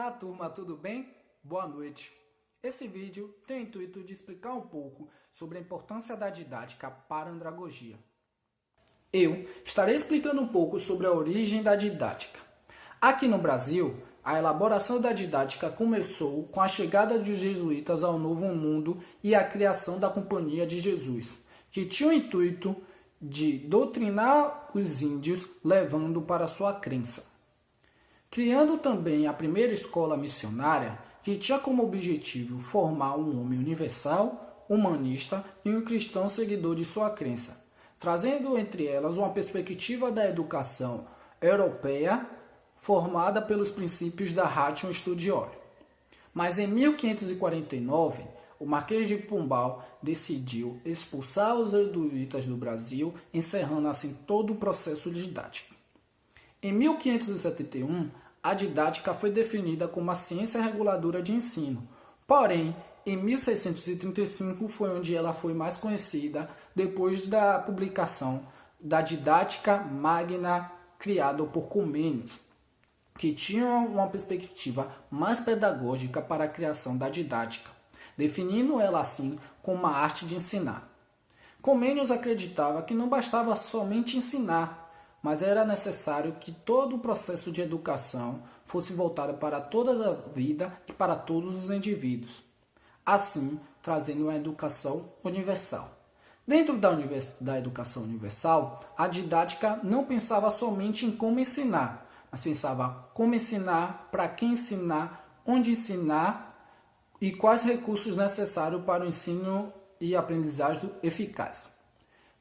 Olá turma, tudo bem? Boa noite. Esse vídeo tem o intuito de explicar um pouco sobre a importância da didática para a andragogia. Eu estarei explicando um pouco sobre a origem da didática. Aqui no Brasil, a elaboração da didática começou com a chegada dos jesuítas ao Novo Mundo e a criação da Companhia de Jesus, que tinha o intuito de doutrinar os índios, levando para sua crença. Criando também a primeira escola missionária, que tinha como objetivo formar um homem universal, humanista e um cristão seguidor de sua crença, trazendo entre elas uma perspectiva da educação europeia formada pelos princípios da Ratio Studioli. Mas em 1549, o Marquês de Pombal decidiu expulsar os jesuítas do Brasil, encerrando assim todo o processo didático. Em 1571, a didática foi definida como a ciência reguladora de ensino. Porém, em 1635 foi onde ela foi mais conhecida depois da publicação da Didática Magna criada por Comênios, que tinha uma perspectiva mais pedagógica para a criação da didática, definindo ela assim como a arte de ensinar. Comênios acreditava que não bastava somente ensinar, mas era necessário que todo o processo de educação fosse voltado para toda a vida e para todos os indivíduos, assim trazendo uma educação universal. Dentro da educação universal, a didática não pensava somente em como ensinar, mas pensava como ensinar, para quem ensinar, onde ensinar e quais recursos necessários para o ensino e aprendizagem eficaz.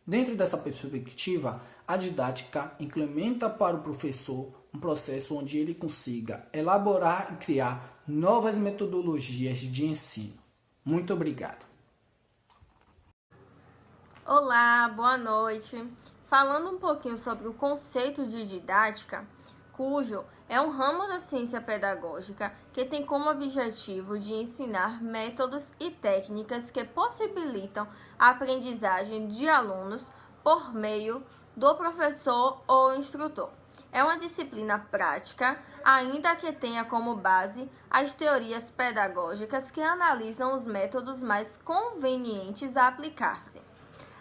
Dentro dessa perspectiva, a didática implementa para o professor um processo onde ele consiga elaborar e criar novas metodologias de ensino. Muito obrigado. Olá, boa noite. Falando um pouquinho sobre o conceito de didática, cujo é um ramo da ciência pedagógica que tem como objetivo de ensinar métodos e técnicas que possibilitam a aprendizagem de alunos por meio do professor ou instrutor. É uma disciplina prática, ainda que tenha como base as teorias pedagógicas que analisam os métodos mais convenientes a aplicar-se.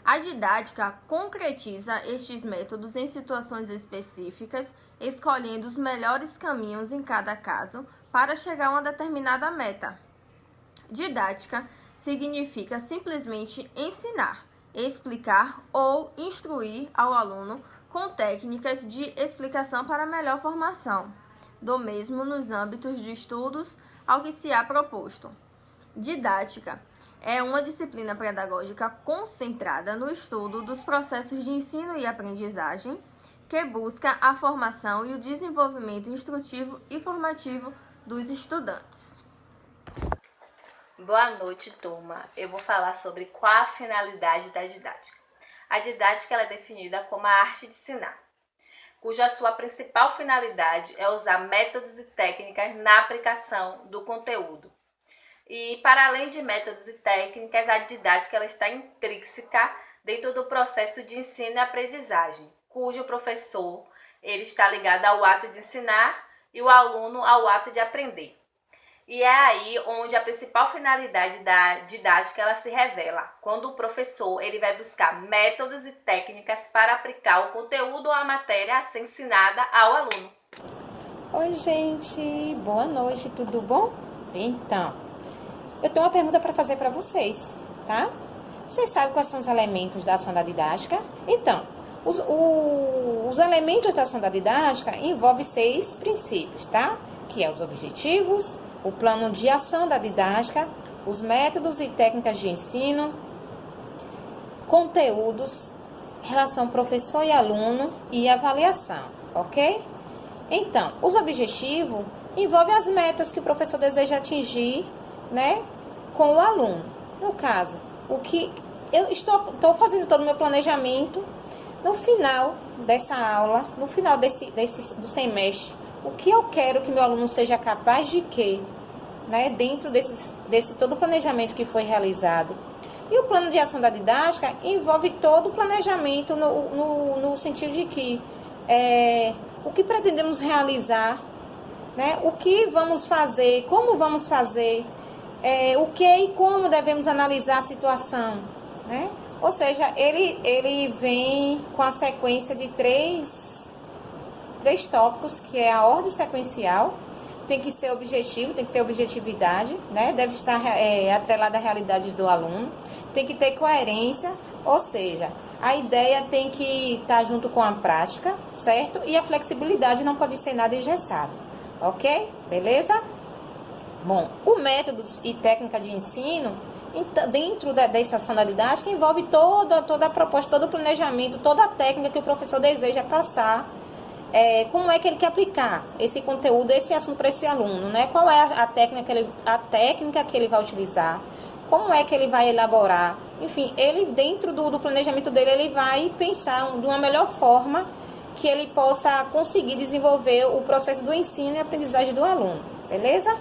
A didática concretiza estes métodos em situações específicas, escolhendo os melhores caminhos em cada caso para chegar a uma determinada meta. Didática significa simplesmente ensinar, explicar ou instruir ao aluno com técnicas de explicação para melhor formação, do mesmo nos âmbitos de estudos ao que se há proposto. Didática é uma disciplina pedagógica concentrada no estudo dos processos de ensino e aprendizagem, que busca a formação e o desenvolvimento instrutivo e formativo dos estudantes. Boa noite, turma. Eu vou falar sobre qual a finalidade da didática. A didática ela é definida como a arte de ensinar, cuja sua principal finalidade é usar métodos e técnicas na aplicação do conteúdo. E, para além de métodos e técnicas, a didática ela está intrínseca dentro do processo de ensino e aprendizagem, cujo professor ele está ligado ao ato de ensinar e o aluno ao ato de aprender. E é aí onde a principal finalidade da didática ela se revela, quando o professor ele vai buscar métodos e técnicas para aplicar o conteúdo ou a matéria a ser ensinada ao aluno. Oi, gente, boa noite, tudo bom? Então, eu tenho uma pergunta para fazer para vocês, tá? Vocês sabem quais são os elementos da ação da didática? Então, os elementos da ação da didática envolvem 6 princípios, tá? Que é os objetivos, o plano de ação da didática, os métodos e técnicas de ensino, conteúdos, relação professor e aluno e avaliação, ok? Então, os objetivos envolvem as metas que o professor deseja atingir, né, com o aluno. No caso, o que eu estou fazendo todo o meu planejamento no final dessa aula, no final do semestre, o que eu quero que meu aluno seja capaz de quê, né, dentro desse todo o planejamento que foi realizado. E o plano de ação da didática envolve todo o planejamento no sentido de que o que pretendemos realizar né? O que vamos fazer, como vamos fazer, o que e como devemos analisar a situação, né? Ou seja, ele vem com a sequência de três tópicos, que é a ordem sequencial, tem que ser objetivo, tem que ter objetividade, né? Deve estar atrelada à realidade do aluno, tem que ter coerência, ou seja, a ideia tem que estar junto com a prática, certo? E a flexibilidade não pode ser nada engessado, ok? Beleza? Bom, o método e técnica de ensino, dentro da estação da didática, envolve toda a proposta, todo o planejamento, toda a técnica que o professor deseja passar. Como é que ele quer aplicar esse conteúdo, esse assunto para esse aluno, né? Qual é a técnica que ele vai utilizar, como é que ele vai elaborar, enfim, ele dentro do planejamento dele, ele vai pensar de uma melhor forma que ele possa conseguir desenvolver o processo do ensino e aprendizagem do aluno, beleza?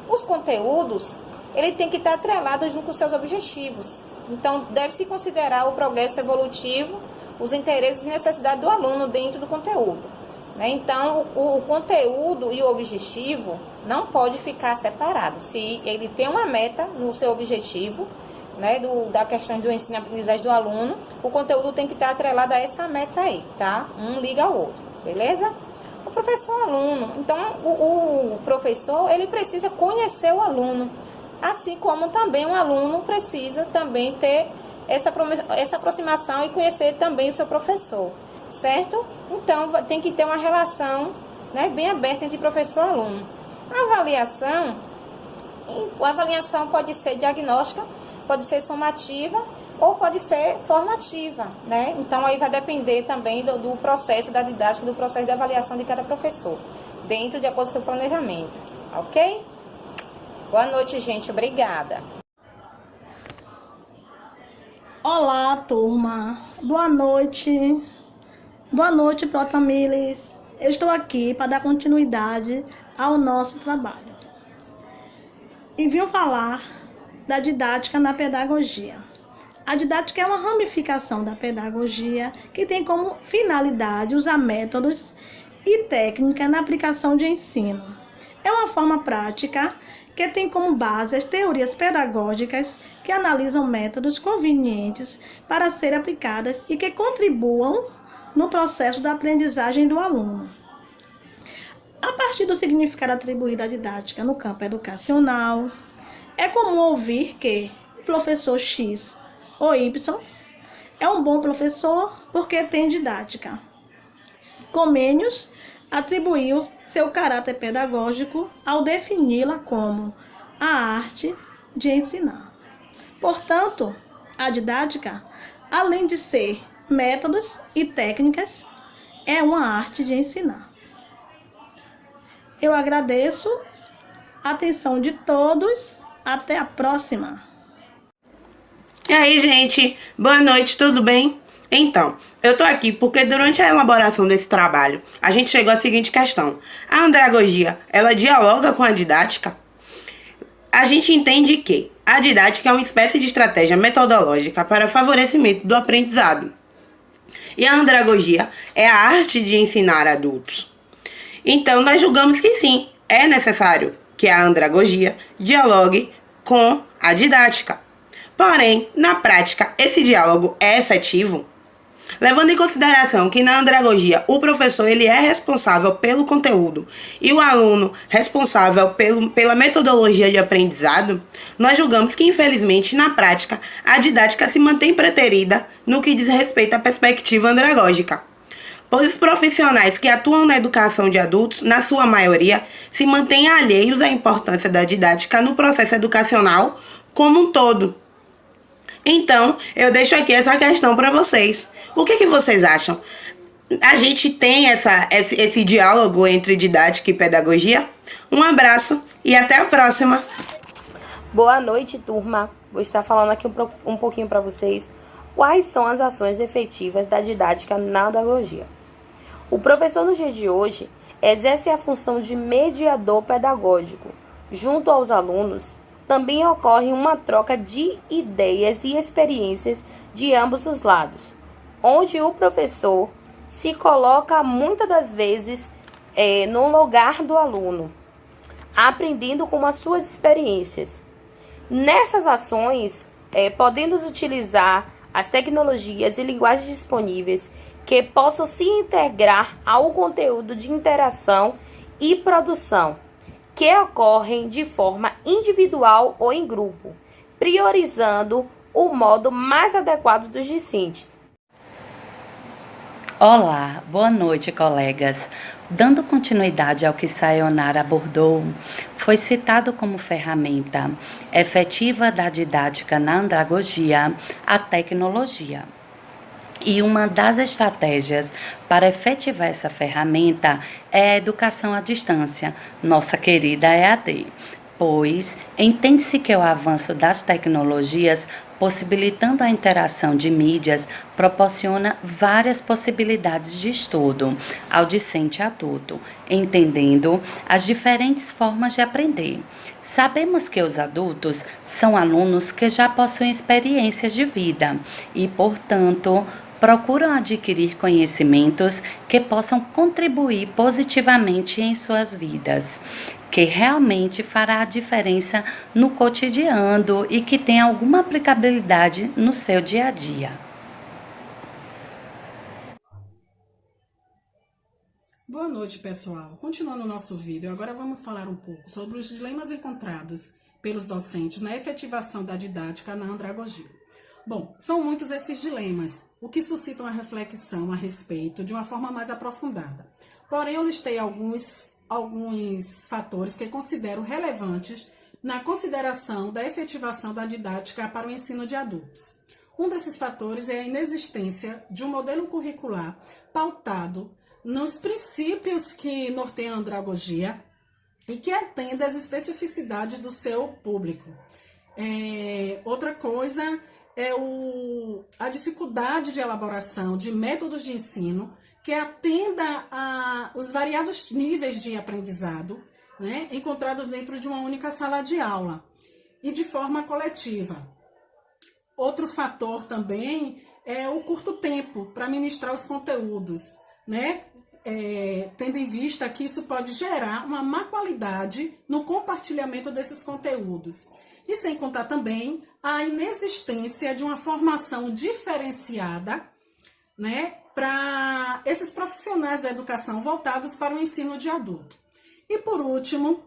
Os conteúdos, ele tem que estar atrelado junto com seus objetivos, então deve-se considerar o progresso evolutivo, os interesses e necessidades do aluno dentro do conteúdo. Então, o conteúdo e o objetivo não pode ficar separado. Se ele tem uma meta no seu objetivo, né, da questão do ensino e aprendizagem do aluno, o conteúdo tem que estar atrelado a essa meta aí, tá? Um liga ao outro, beleza? O professor aluno. Então, o professor, ele precisa conhecer o aluno, assim como também o aluno precisa também ter essa aproximação e conhecer também o seu professor. Certo? Então, tem que ter uma relação, né, bem aberta entre professor e aluno. A avaliação pode ser diagnóstica, pode ser somativa ou pode ser formativa, né? Então, aí vai depender também do processo da didática, do processo de avaliação de cada professor, de acordo com o seu planejamento, ok? Boa noite, gente. Obrigada. Olá, turma. Boa noite. Boa noite, Protamiles. Eu estou aqui para dar continuidade ao nosso trabalho. E vim falar da didática na pedagogia. A didática é uma ramificação da pedagogia que tem como finalidade usar métodos e técnicas na aplicação de ensino. É uma forma prática que tem como base as teorias pedagógicas que analisam métodos convenientes para serem aplicadas e que contribuam no processo da aprendizagem do aluno. A partir do significado atribuído à didática no campo educacional, é comum ouvir que o professor X ou Y é um bom professor porque tem didática. Comênios atribuiu seu caráter pedagógico ao defini-la como a arte de ensinar. Portanto, a didática, além de ser métodos e técnicas, é uma arte de ensinar. Eu agradeço a atenção de todos. Até a próxima. E aí, gente? Boa noite, tudo bem? Então, eu tô aqui porque durante a elaboração desse trabalho, a gente chegou à seguinte questão. A andragogia, ela dialoga com a didática? A gente entende que a didática é uma espécie de estratégia metodológica para favorecimento do aprendizado. E a andragogia é a arte de ensinar adultos. Então, nós julgamos que sim, é necessário que a andragogia dialogue com a didática. Porém, na prática, esse diálogo é efetivo? Levando em consideração que na andragogia o professor ele é responsável pelo conteúdo e o aluno responsável pela metodologia de aprendizado, nós julgamos que infelizmente na prática a didática se mantém preterida no que diz respeito à perspectiva andragógica. Pois os profissionais que atuam na educação de adultos, na sua maioria, se mantêm alheios à importância da didática no processo educacional como um todo. Então, eu deixo aqui essa questão para vocês. O que vocês acham? A gente tem esse diálogo entre didática e pedagogia? Um abraço e até a próxima! Boa noite, turma! Vou estar falando aqui um pouquinho para vocês quais são as ações efetivas da didática na andragogia. O professor, no dia de hoje, exerce a função de mediador pedagógico. Junto aos alunos, também ocorre uma troca de ideias e experiências de ambos os lados, onde o professor se coloca muitas das vezes no lugar do aluno, aprendendo com as suas experiências. Nessas ações, podendo utilizar as tecnologias e linguagens disponíveis que possam se integrar ao conteúdo de interação e produção, que ocorrem de forma individual ou em grupo, priorizando o modo mais adequado dos discentes. Olá, boa noite, colegas. Dando continuidade ao que Sayonara abordou, foi citado como ferramenta efetiva da didática na andragogia a tecnologia. E uma das estratégias para efetivar essa ferramenta é a educação à distância, nossa querida EAD, pois entende-se que o avanço das tecnologias, possibilitando a interação de mídias, proporciona várias possibilidades de estudo ao discente adulto, entendendo as diferentes formas de aprender. Sabemos que os adultos são alunos que já possuem experiências de vida e, portanto, procuram adquirir conhecimentos que possam contribuir positivamente em suas vidas, que realmente fará a diferença no cotidiano e que tem alguma aplicabilidade no seu dia a dia. Boa noite, pessoal. Continuando o nosso vídeo, agora vamos falar um pouco sobre os dilemas encontrados pelos docentes na efetivação da didática na andragogia. Bom, são muitos esses dilemas, o que suscitam a reflexão a respeito de uma forma mais aprofundada. Porém, eu listei alguns fatores que considero relevantes na consideração da efetivação da didática para o ensino de adultos. Um desses fatores é a inexistência de um modelo curricular pautado nos princípios que norteiam a andragogia e que atenda às especificidades do seu público. Outra coisa é a dificuldade de elaboração de métodos de ensino que atenda aos variados níveis de aprendizado, né, encontrados dentro de uma única sala de aula e de forma coletiva. Outro fator também é o curto tempo para ministrar os conteúdos, né, tendo em vista que isso pode gerar uma má qualidade no compartilhamento desses conteúdos. E sem contar também a inexistência de uma formação diferenciada, né, para esses profissionais da educação voltados para o ensino de adulto. E por último,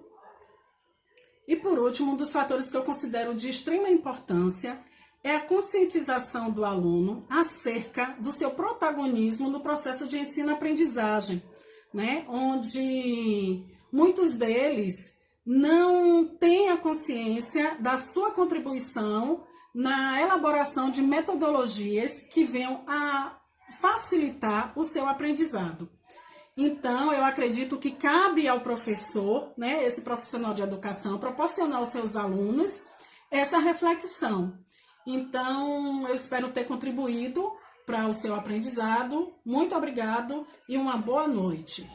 um dos fatores que eu considero de extrema importância é a conscientização do aluno acerca do seu protagonismo no processo de ensino-aprendizagem, né, onde muitos deles não têm a consciência da sua contribuição na elaboração de metodologias que venham a facilitar o seu aprendizado. Então, eu acredito que cabe ao professor, né, esse profissional de educação, proporcionar aos seus alunos essa reflexão. Então, eu espero ter contribuído para o seu aprendizado. Muito obrigado e uma boa noite.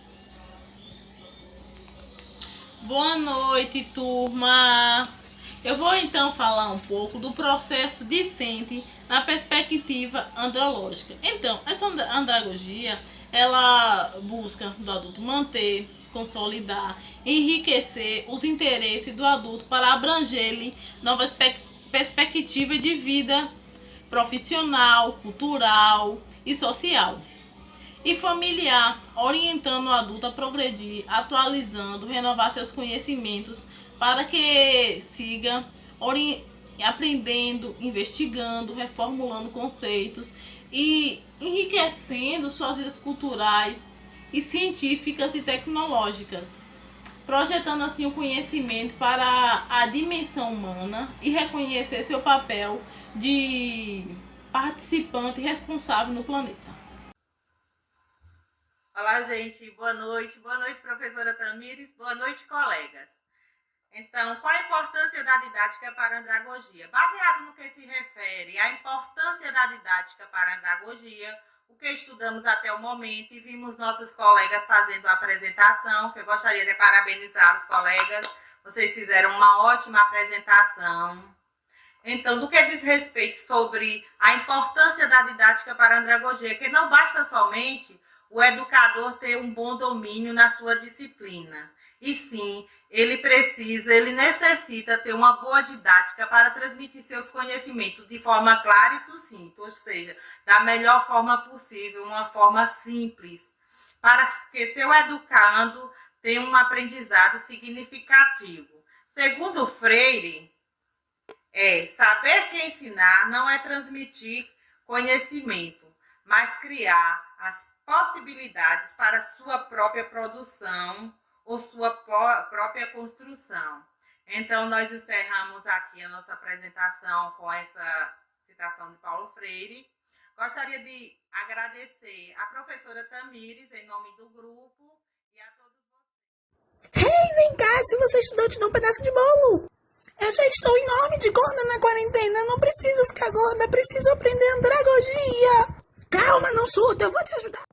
Boa noite, turma! Eu vou então falar um pouco do processo discente na perspectiva andragógica. Então, essa andragogia, ela busca do adulto manter, consolidar, enriquecer os interesses do adulto para abranger-lhe novas perspectivas de vida profissional, cultural e social. E familiar, orientando o adulto a progredir, atualizando, renovar seus conhecimentos para que siga aprendendo, investigando, reformulando conceitos e enriquecendo suas vidas culturais e científicas e tecnológicas, projetando assim o conhecimento para a dimensão humana e reconhecer seu papel de participante responsável no planeta. Olá, gente. Boa noite, professora Tamires. Boa noite, colegas. Então, qual a importância da didática para a andragogia? Baseado no que se refere à importância da didática para a andragogia, o que estudamos até o momento e vimos nossos colegas fazendo a apresentação, que eu gostaria de parabenizar os colegas. Vocês fizeram uma ótima apresentação. Então, do que diz respeito sobre a importância da didática para a andragogia, que não basta somente o educador ter um bom domínio na sua disciplina. E sim, ele necessita ter uma boa didática para transmitir seus conhecimentos de forma clara e sucinta, ou seja, da melhor forma possível, uma forma simples, para que seu educando tenha um aprendizado significativo. Segundo Freire, saber que ensinar não é transmitir conhecimento, mas criar as possibilidades para sua própria produção ou sua própria construção. Então, nós encerramos aqui a nossa apresentação com essa citação de Paulo Freire. Gostaria de agradecer à professora Tamires, em nome do grupo, e a todos vocês. Ei, vem cá, se você estudou, te dou um pedaço de bolo. Eu já estou enorme de gorda na quarentena, não preciso ficar gorda, preciso aprender andragogia. Calma, não surta, eu vou te ajudar.